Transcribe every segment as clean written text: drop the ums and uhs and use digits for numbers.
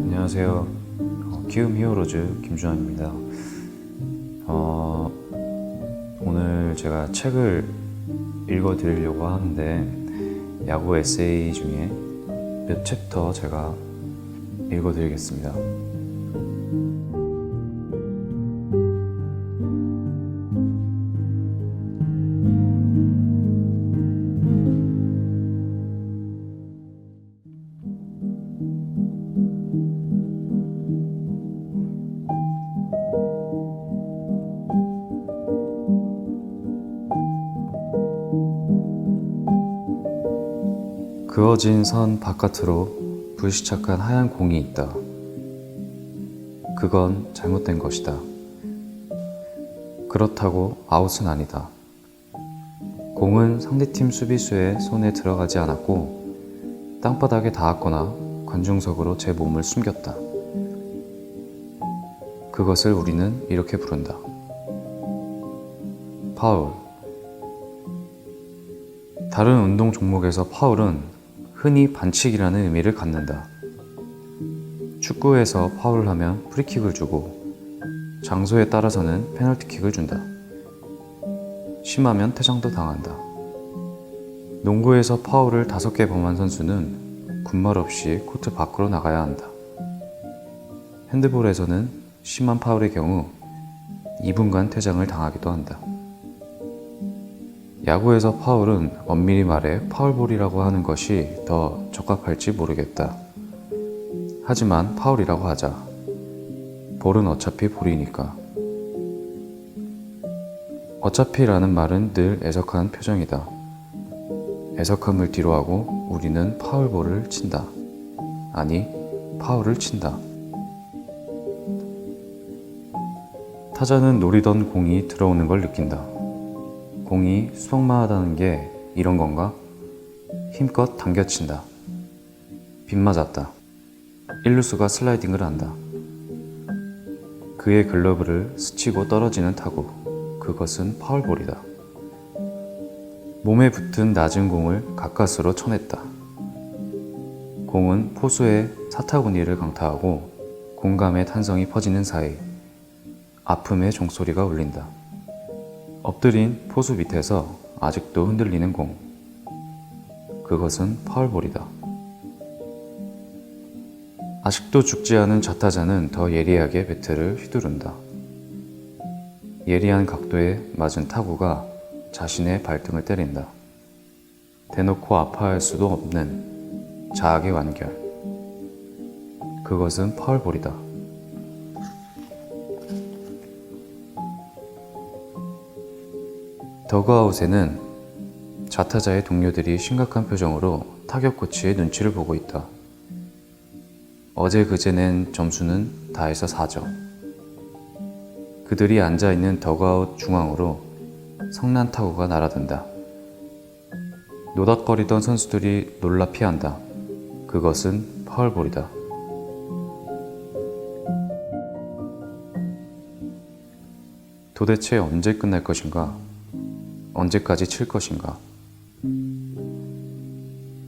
안녕하세요. 키움 히어로즈 김주환입니다. 오늘 제가 책을 읽어드리려고 하는데 야구 에세이 중에 몇 챕터 제가 읽어드리겠습니다. 그어진 선 바깥으로 불시착한 하얀 공이 있다. 그건 잘못된 것이다. 그렇다고 아웃은 아니다. 공은 상대팀 수비수의 손에 들어가지 않았고 땅바닥에 닿았거나 관중석으로 제 몸을 숨겼다. 그것을 우리는 이렇게 부른다. 파울. 다른 운동 종목에서 파울은 흔히 반칙이라는 의미를 갖는다. 축구에서 파울을 하면 프리킥을 주고 장소에 따라서는 페널티킥을 준다. 심하면 퇴장도 당한다. 농구에서 파울을 5개 범한 선수는 군말 없이 코트 밖으로 나가야 한다. 핸드볼에서는 심한 파울의 경우 2분간 퇴장을 당하기도 한다. 야구에서 파울은 엄밀히 말해 파울볼이라고 하는 것이 더 적합할지 모르겠다. 하지만 파울이라고 하자. 볼은 어차피 볼이니까. 어차피라는 말은 늘 애석한 표정이다. 애석함을 뒤로하고 우리는 파울볼을 친다. 아니, 파울을 친다. 타자는 노리던 공이 들어오는 걸 느낀다. 공이 수석만하다는 게 이런 건가? 힘껏 당겨친다. 빗맞았다. 1루수가 슬라이딩을 한다. 그의 글러브를 스치고 떨어지는 타구. 그것은 파울볼이다. 몸에 붙은 낮은 공을 가까스로 쳐냈다. 공은 포수의 사타구니를 강타하고 공감의 탄성이 퍼지는 사이 아픔의 종소리가 울린다. 엎드린 포수 밑에서 아직도 흔들리는 공. 그것은 파울볼이다. 아직도 죽지 않은 좌타자는 더 예리하게 배트를 휘두른다. 예리한 각도에 맞은 타구가 자신의 발등을 때린다. 대놓고 아파할 수도 없는 자학의 완결. 그것은 파울볼이다. 더그아웃에는 좌타자의 동료들이 심각한 표정으로 타격 코치의 눈치를 보고 있다. 어제 그제 낸 점수는 다 해서 4점. 그들이 앉아있는 더그아웃 중앙으로 성난 타구가 날아든다. 노닥거리던 선수들이 놀라 피한다. 그것은 파울볼이다. 도대체 언제 끝날 것인가? 언제까지 칠 것인가?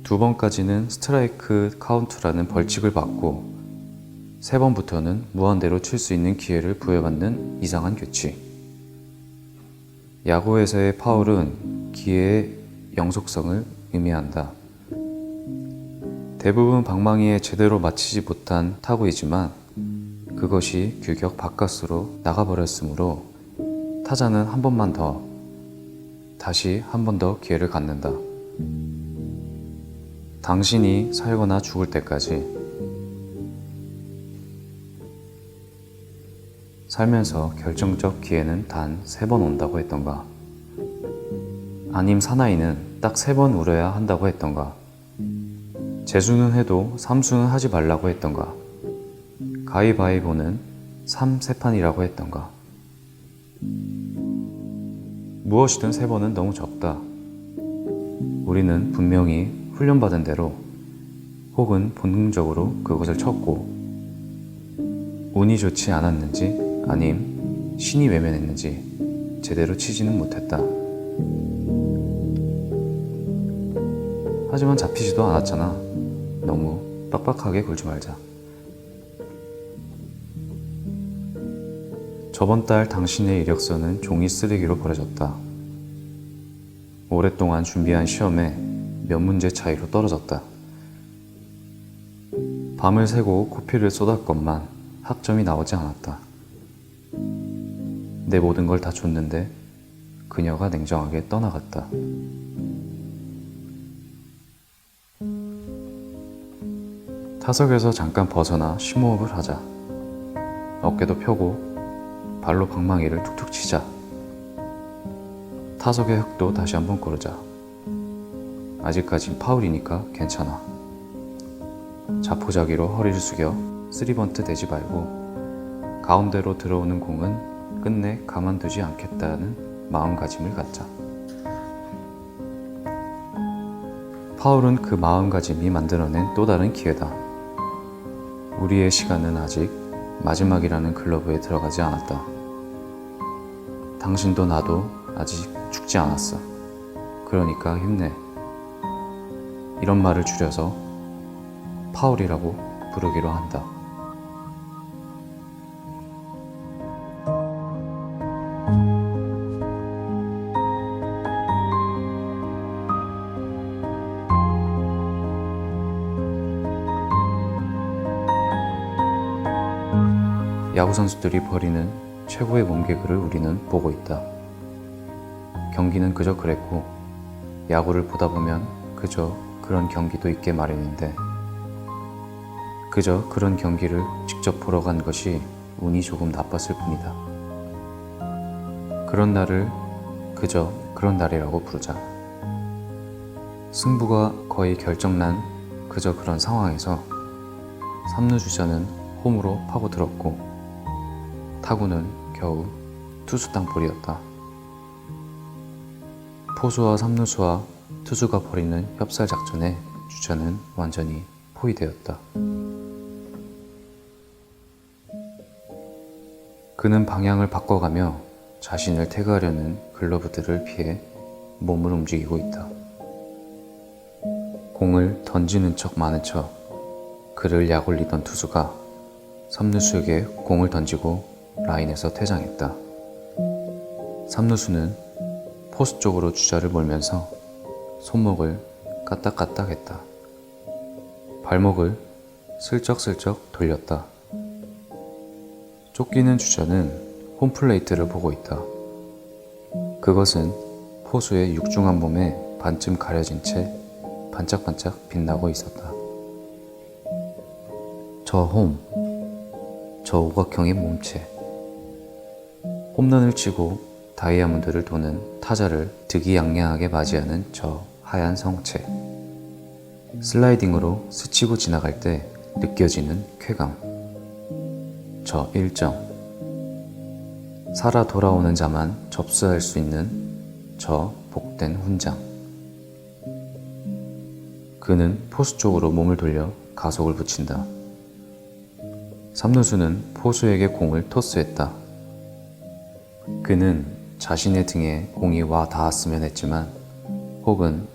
2번까지는 스트라이크 카운트라는 벌칙을 받고 3번부터는 무한대로 칠 수 있는 기회를 부여받는 이상한 규칙. 야구에서의 파울은 기회의 영속성을 의미한다. 대부분 방망이에 제대로 맞히지 못한 타구이지만 그것이 규격 바깥으로 나가버렸으므로 타자는 한 번만 더, 다시 한 번 더 기회를 갖는다. 당신이 살거나 죽을 때까지 살면서 결정적 기회는 단 3번 온다고 했던가? 아님 사나이는 딱 3번 울어야 한다고 했던가? 재수는 해도 삼수는 하지 말라고 했던가? 가위바위보는 3세판이라고 했던가? 무엇이든 3번은 너무 적다. 우리는 분명히 훈련받은 대로 혹은 본능적으로 그것을 쳤고 운이 좋지 않았는지 아님 신이 외면했는지 제대로 치지는 못했다. 하지만 잡히지도 않았잖아. 너무 빡빡하게 굴지 말자. 저번 달 당신의 이력서는 종이 쓰레기로 버려졌다. 오랫동안 준비한 시험에 몇 문제 차이로 떨어졌다. 밤을 새고 코피를 쏟았건만 학점이 나오지 않았다. 내 모든 걸 다 줬는데 그녀가 냉정하게 떠나갔다. 타석에서 잠깐 벗어나 심호흡을 하자. 어깨도 펴고 발로 방망이를 툭툭 치자. 타석의 흙도 다시 한번 고르자. 아직까진 파울이니까 괜찮아. 자포자기로 허리를 숙여 쓰리번트 대지 말고 가운데로 들어오는 공은 끝내 가만두지 않겠다는 마음가짐을 갖자. 파울은 그 마음가짐이 만들어낸 또 다른 기회다. 우리의 시간은 아직 마지막이라는 클러브에 들어가지 않았다. 당신도 나도 아직 죽지 않았어. 그러니까 힘내. 이런 말을 줄여서 파울이라고 부르기로 한다. 야구 선수들이 벌이는 최고의 몸개그를 우리는 보고 있다. 경기는 그저 그랬고 야구를 보다 보면 그저 그런 경기도 있게 마련인데 그저 그런 경기를 직접 보러 간 것이 운이 조금 나빴을 뿐이다. 그런 날을 그저 그런 날이라고 부르자. 승부가 거의 결정난 그저 그런 상황에서 3루 주자는 홈으로 파고들었고 타구는 겨우 투수 땅볼이었다. 포수와 3루수와 투수가 벌이는 협살 작전에 주자는 완전히 포위되었다. 그는 방향을 바꿔가며 자신을 태그하려는 글러브들을 피해 몸을 움직이고 있다. 공을 던지는 척 마는 척 그를 약올리던 투수가 3루수에게 공을 던지고 라인에서 퇴장했다. 3루수는 포수 쪽으로 주자를 몰면서 손목을 까딱까딱 했다. 발목을 슬쩍슬쩍 돌렸다. 쫓기는 주자는 홈플레이트를 보고 있다. 그것은 포수의 육중한 몸에 반쯤 가려진 채 반짝반짝 빛나고 있었다. 저 홈, 저 오각형의 몸체. 홈런을 치고 다이아몬드를 도는 타자를 득이양양하게 맞이하는 저 하얀 성체. 슬라이딩으로 스치고 지나갈 때 느껴지는 쾌감. 저 일정. 살아 돌아오는 자만 접수할 수 있는 저 복된 훈장. 그는 포수 쪽으로 몸을 돌려 가속을 붙인다. 3루수는 포수에게 공을 토스했다. 그는 자신의 등에 공이 와 닿았으면 했지만 혹은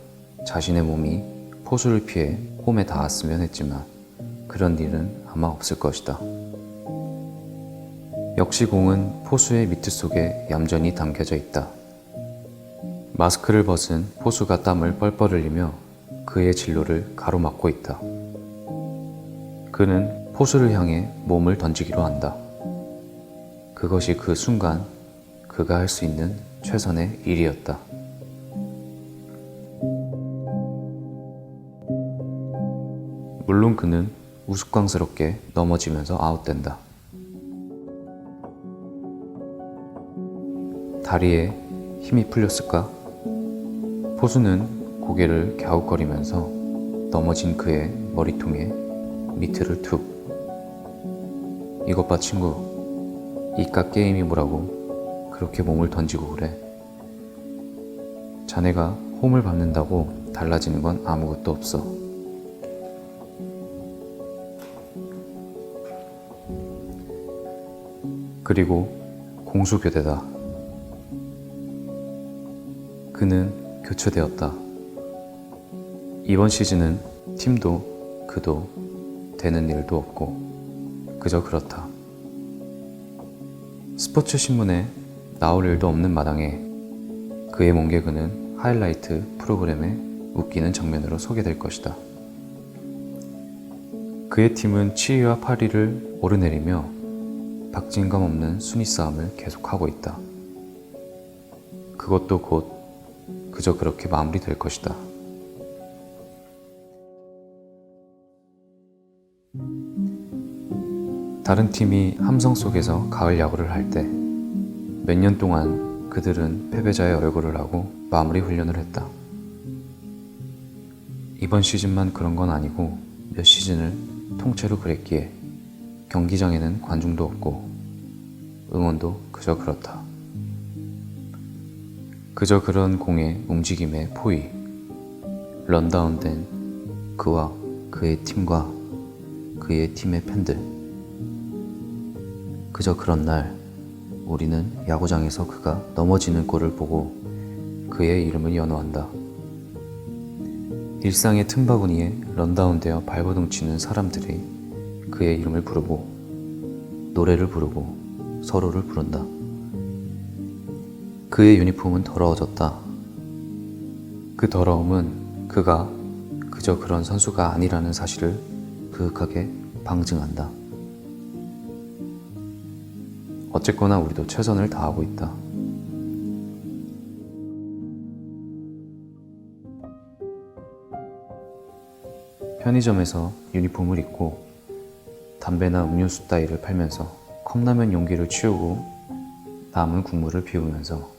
자신의 몸이 포수를 피해 홈에 닿았으면 했지만 그런 일은 아마 없을 것이다. 역시 공은 포수의 미트 속에 얌전히 담겨져 있다. 마스크를 벗은 포수가 땀을 뻘뻘 흘리며 그의 진로를 가로막고 있다. 그는 포수를 향해 몸을 던지기로 한다. 그것이 그 순간 그가 할 수 있는 최선의 일이었다. 물론 그는 우스꽝스럽게 넘어지면서 아웃된다. 다리에 힘이 풀렸을까? 포수는 고개를 갸웃거리면서 넘어진 그의 머리통에 미트를 툭. 이것 봐 친구, 이깟 게임이 뭐라고 그렇게 몸을 던지고 그래. 자네가 홈을 밟는다고 달라지는 건 아무것도 없어. 그리고 공수교대다. 그는 교체되었다. 이번 시즌은 팀도 그도 되는 일도 없고 그저 그렇다. 스포츠 신문에 나올 일도 없는 마당에 그의 몸개그는 하이라이트 프로그램에 웃기는 장면으로 소개될 것이다. 그의 팀은 7위와 8위를 오르내리며 박진감 없는 순위 싸움을 계속하고 있다. 그것도 곧 그저 그렇게 마무리될 것이다. 다른 팀이 함성 속에서 가을 야구를 할 때 몇 년 동안 그들은 패배자의 얼굴을 하고 마무리 훈련을 했다. 이번 시즌만 그런 건 아니고 몇 시즌을 통째로 그랬기에 경기장에는 관중도 없고 응원도 그저 그렇다. 그저 그런 공의 움직임의 포위, 런다운된 그와 그의 팀과 그의 팀의 팬들. 그저 그런 날 우리는 야구장에서 그가 넘어지는 꼴을 보고 그의 이름을 연호한다. 일상의 틈바구니에 런다운되어 발버둥 치는 사람들이 그의 이름을 부르고 노래를 부르고 서로를 부른다. 그의 유니폼은 더러워졌다. 그 더러움은 그가 그저 그런 선수가 아니라는 사실을 그윽하게 방증한다. 어쨌거나 우리도 최선을 다하고 있다. 편의점에서 유니폼을 입고 담배나 음료수 따위를 팔면서 컵라면 용기를 치우고 남은 국물을 비우면서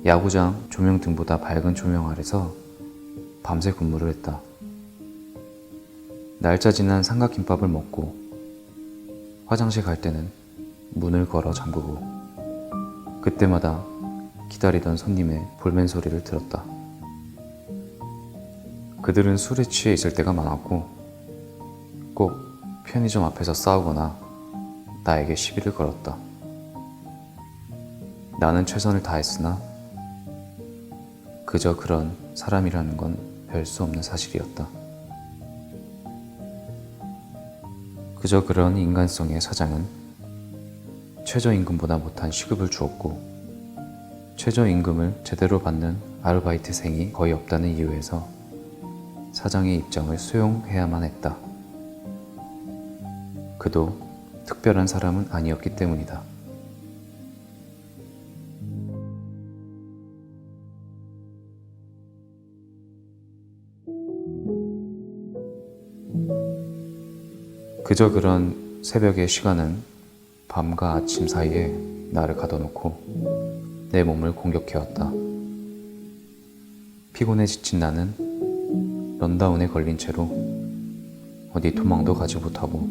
야구장 조명등보다 밝은 조명 아래서 밤새 근무를 했다. 날짜 지난 삼각김밥을 먹고 화장실 갈 때는 문을 걸어 잠그고 그때마다 기다리던 손님의 볼멘 소리를 들었다. 그들은 술에 취해 있을 때가 많았고 꼭 편의점 앞에서 싸우거나 나에게 시비를 걸었다. 나는 최선을 다했으나 그저 그런 사람이라는 건 별 수 없는 사실이었다. 그저 그런 인간성의 사장은 최저임금보다 못한 시급을 주었고 최저임금을 제대로 받는 아르바이트생이 거의 없다는 이유에서 사장의 입장을 수용해야만 했다. 그도 특별한 사람은 아니었기 때문이다. 그저 그런 새벽의 시간은 밤과 아침 사이에 나를 가둬놓고 내 몸을 공격해왔다. 피곤해 지친 나는 런다운에 걸린 채로 어디 도망도 가지 못하고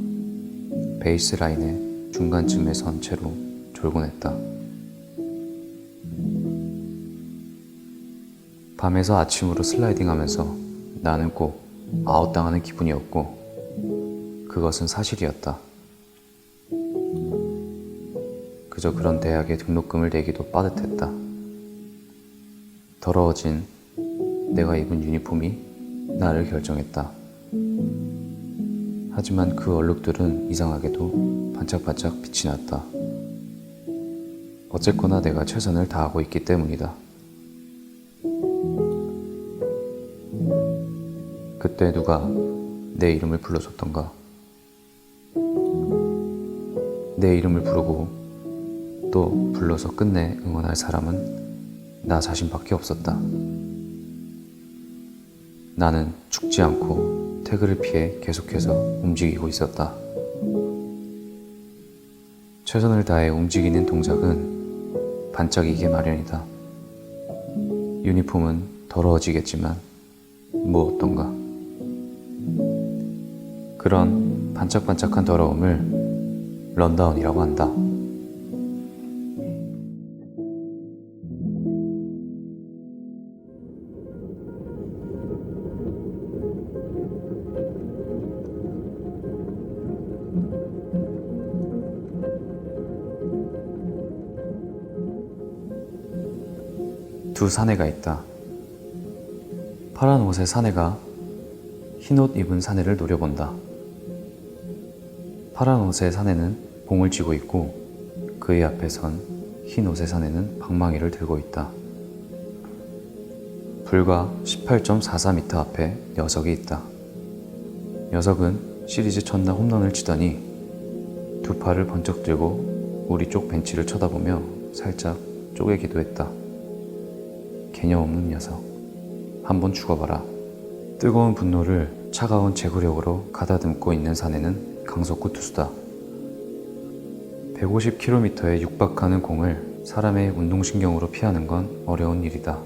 베이스라인의 중간쯤에 선 채로 졸곤 했다. 밤에서 아침으로 슬라이딩하면서 나는 꼭 아웃당하는 기분이었고 그것은 사실이었다. 그저 그런 대학에 등록금을 내기도 빠듯했다. 더러워진 내가 입은 유니폼이 나를 결정했다. 하지만 그 얼룩들은 이상하게도 반짝반짝 빛이 났다. 어쨌거나 내가 최선을 다하고 있기 때문이다. 그때 누가 내 이름을 불러줬던가? 내 이름을 부르고 또 불러서 끝내 응원할 사람은 나 자신밖에 없었다. 나는 죽지 않고 태그를 피해 계속해서 움직이고 있었다. 최선을 다해 움직이는 동작은 반짝이게 마련이다. 유니폼은 더러워지겠지만 뭐 어떤가. 그런 반짝반짝한 더러움을 런다운이라고 한다. 두 사내가 있다. 파란 옷의 사내가 흰 옷 입은 사내를 노려본다. 파란 옷의 사내는 봉을 쥐고 있고 그의 앞에 선 흰 옷의 사내는 방망이를 들고 있다. 불과 18.44m 앞에 녀석이 있다. 녀석은 시리즈 첫날 홈런을 치더니 두 팔을 번쩍 들고 우리 쪽 벤치를 쳐다보며 살짝 쪼개기도 했다. 개념 없는 녀석. 한번 죽어봐라. 뜨거운 분노를 차가운 제구력으로 가다듬고 있는 사내는 강속구 투수다. 150km에 육박하는 공을 사람의 운동신경으로 피하는 건 어려운 일이다.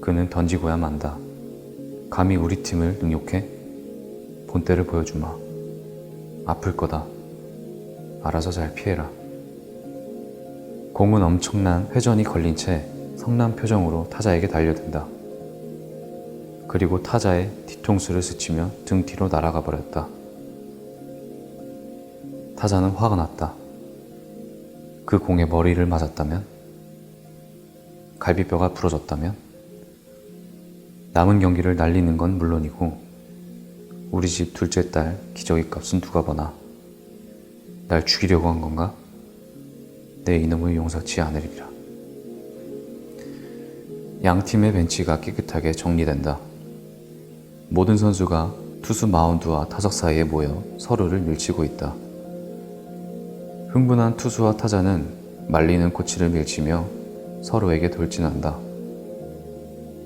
그는 던지고야 만다. 감히 우리 팀을 능욕해? 본때를 보여주마. 아플 거다. 알아서 잘 피해라. 공은 엄청난 회전이 걸린 채 성난 표정으로 타자에게 달려든다. 그리고 타자의 뒤통수를 스치며 등 뒤로 날아가 버렸다. 타자는 화가 났다. 그 공에 머리를 맞았다면? 갈비뼈가 부러졌다면? 남은 경기를 날리는 건 물론이고 우리 집 둘째 딸 기저귀 값은 누가 버나? 날 죽이려고 한 건가? 내 이놈을 용서치 않으리라. 양 팀의 벤치가 깨끗하게 정리된다. 모든 선수가 투수 마운드와 타석 사이에 모여 서로를 밀치고 있다. 흥분한 투수와 타자는 말리는 코치를 밀치며 서로에게 돌진한다.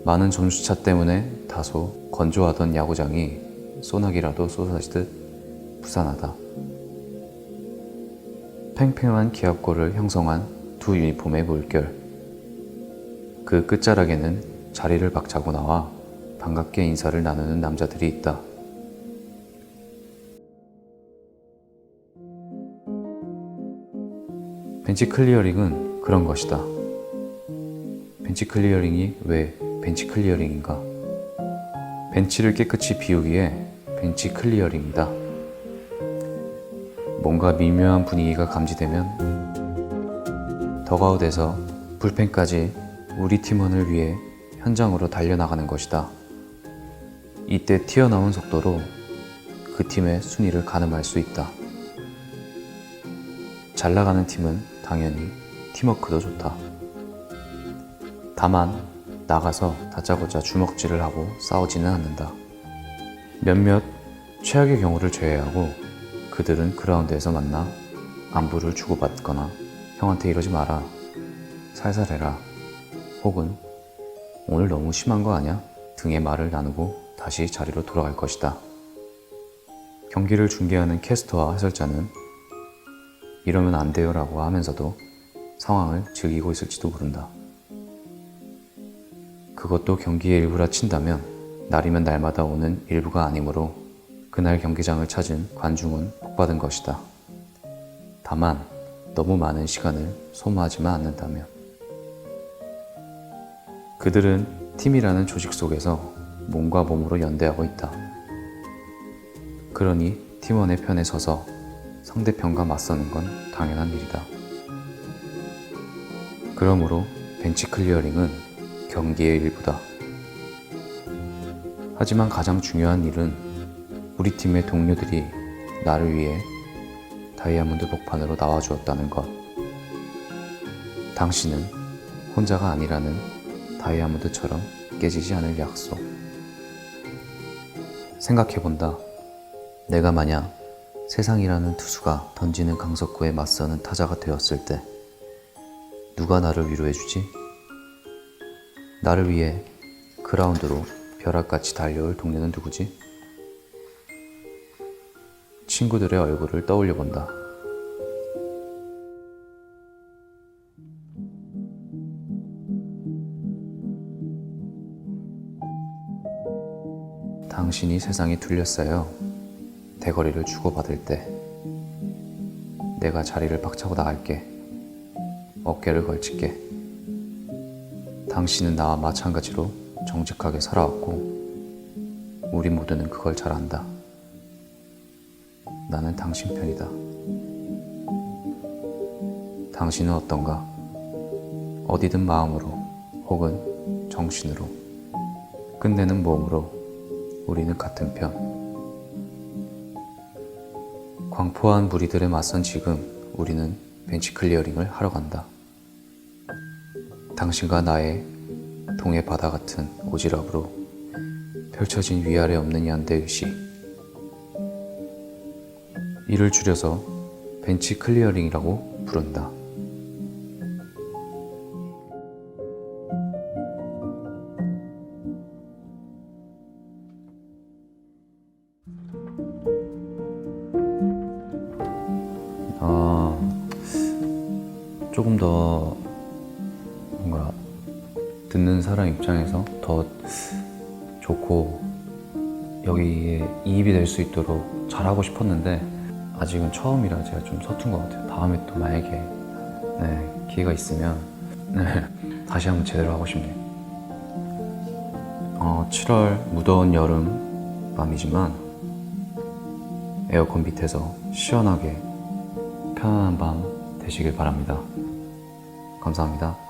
많은 점수차 때문에 다소 건조하던 야구장이 소나기라도 쏟아지듯 부산하다. 팽팽한 기합골을 형성한 두 유니폼의 물결. 그 끝자락에는 자리를 박차고 나와 반갑게 인사를 나누는 남자들이 있다. 벤치 클리어링은 그런 것이다. 벤치 클리어링이 왜 벤치 클리어링인가? 벤치를 깨끗이 비우기에 벤치 클리어링이다. 뭔가 미묘한 분위기가 감지되면 덕아웃에서 불펜까지 우리 팀원을 위해 현장으로 달려나가는 것이다. 이때 튀어나온 속도로 그 팀의 순위를 가늠할 수 있다. 잘 나가는 팀은 당연히 팀워크도 좋다. 다만 나가서 다짜고짜 주먹질을 하고 싸우지는 않는다. 몇몇 최악의 경우를 제외하고 그들은 그라운드에서 만나 안부를 주고받거나 형한테 이러지 마라, 살살 해라, 혹은 오늘 너무 심한 거 아냐? 등의 말을 나누고 다시 자리로 돌아갈 것이다. 경기를 중계하는 캐스터와 해설자는 이러면 안 돼요 라고 하면서도 상황을 즐기고 있을지도 모른다. 그것도 경기의 일부라 친다면 날이면 날마다 오는 일부가 아니므로 그날 경기장을 찾은 관중은 복받은 것이다. 다만 너무 많은 시간을 소모하지만 않는다면. 그들은 팀이라는 조직 속에서 몸과 몸으로 연대하고 있다. 그러니 팀원의 편에 서서 상대편과 맞서는 건 당연한 일이다. 그러므로 벤치 클리어링은 경기의 일부다. 하지만 가장 중요한 일은 우리 팀의 동료들이 나를 위해 다이아몬드 복판으로 나와주었다는 것. 당신은 혼자가 아니라는 다이아몬드처럼 깨지지 않을 약속. 생각해본다. 내가 만약 세상이라는 투수가 던지는 강속구에 맞서는 타자가 되었을 때 누가 나를 위로해주지? 나를 위해 그라운드로 벼락같이 달려올 동료는 누구지? 친구들의 얼굴을 떠올려본다. 당신이 세상에 둘러싸여 대거리를 주고받을 때 내가 자리를 박차고 나갈게. 어깨를 걸칠게. 당신은 나와 마찬가지로 정직하게 살아왔고 우리 모두는 그걸 잘 안다. 나는 당신 편이다. 당신은 어떤가? 어디든 마음으로 혹은 정신으로, 끝내는 몸으로 우리는 같은 편. 광포한 무리들에 맞선 지금 우리는 벤치 클리어링을 하러 간다. 당신과 나의 동해 바다 같은 오지랖으로 펼쳐진 위아래 없는 연대의식. 이를 줄여서 벤치 클리어링이라고 부른다. 조금 더 뭔가 듣는 사람 입장에서 더 좋고 여기에 이입이 될 수 있도록 잘하고 싶었는데 아직은 처음이라 제가 좀 서툰 것 같아요. 다음에 또 만약에 기회가 있으면 다시 한번 제대로 하고 싶네요. 7월 무더운 여름 밤이지만 에어컨 밑에서 시원하게 편안한 밤 되시길 바랍니다. 감사합니다.